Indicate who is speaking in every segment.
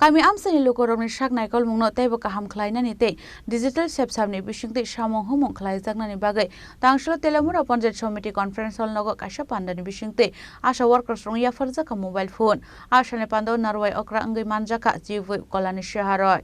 Speaker 1: Kami amsani lukoromni saknai kolmungno teibo kaham khlainani tei digital sepsamni bisingtei samung humung khlaijaknani bagai tangshlo Telemura Panchayat Committee Conference Hall nogo kaisa pandani bisingtei asa workers rong yafarjaka mobile phone asani pandau narwai okra angui manjaka chief whip Kolani Shaharoi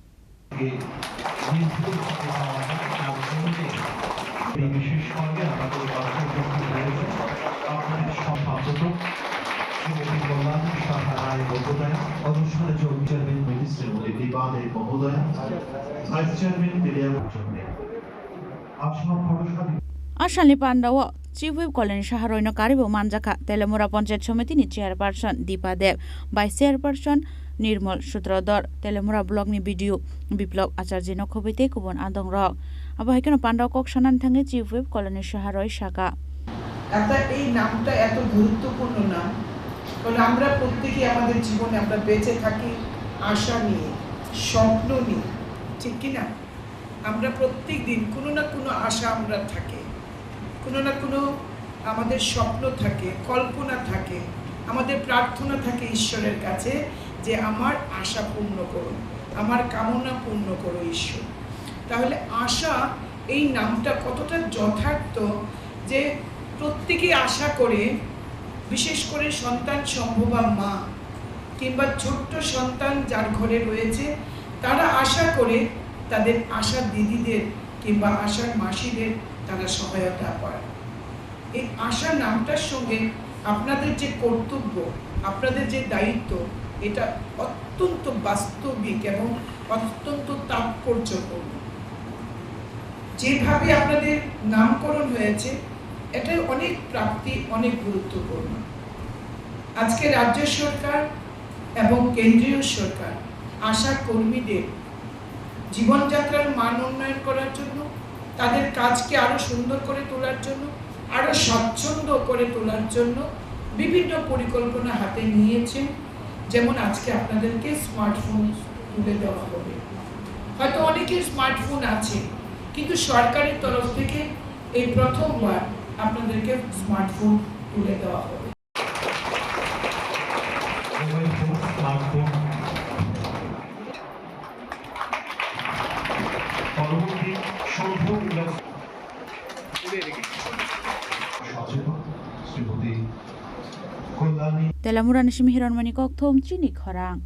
Speaker 1: Asani Pandawa Chief Whip Kolani Shaharoi no karibo manjaka Telemura Panchayat Committee ni chairperson Deepa Dev, Vice Chairperson Nirmal Sutradhar, Telemura Block ni BDO Biplab Acharya no khobite kubon adong rok. Abo haikeno Pandaw kok sanan thange Chief Whip Kolani Shaharoi Shaka.
Speaker 2: একটা এই নামটা এত গুরুত্বপূর্ণ নাম কারণ আমরা প্রত্যেকই আমাদের জীবনে আমরা বেঁচে থাকি আশা নিয়ে স্বপ্ন নিয়ে ঠিক কি না আমরা প্রত্যেকদিন কোনো না কোনো আশা আমরা থাকে কোনো না কোনো আমাদের স্বপ্ন থাকে কল্পনা থাকে আমাদের প্রার্থনা থাকে ঈশ্বরের কাছে যে আমার আশা পূর্ণ করুন আমার কামনা পূর্ণ করো ঈশ্বর তাহলে আশা এই নামটা কতটা যথার্থ যে প্রত্যেকই আশা করে বিশেষ করে সন্তান সম্ভবা মা কিংবা ছোট্ট সন্তান যার ঘরে রয়েছে তারা আশা করে তাদের আশার দিদিদের কিংবা আশার মাসিদের তারা সহায়তা পায় এই আশা নামটার সঙ্গে আপনাদের যে কর্তব্য আপনাদের যে দায়িত্ব এটা অত্যন্ত বাস্তবিক এবং অত্যন্ত তাৎপর্যপূর্ণ যেভাবে আপনাদের নামকরণ হয়েছে এটা অনেক প্রাপ্তি অনেক গুরুত্বপূর্ণ আজকে রাজ্য সরকার এবং কেন্দ্রীয় সরকার আশা কর্মীদের জীবনযাত্রার মান উন্নয়ন করার জন্য তাদের কাজকে আরো সুন্দর করে তোলার জন্য আরো স্বচ্ছন্দ করে তোলার জন্য বিভিন্ন পরিকল্পনা হাতে নিয়েছেন যেমন আজকে আপনাদেরকে স্মার্টফোন তুলে দেওয়া হবে হয়তো অনেকের স্মার্টফোন আছে কিন্তু সরকারের তরফ থেকে এই প্রথমবার আপনাদেরকে স্মার্টফোন তুলে দেওয়া হবে
Speaker 1: Telemura Nishimi Hiranmani Kok Thom Chini Khorang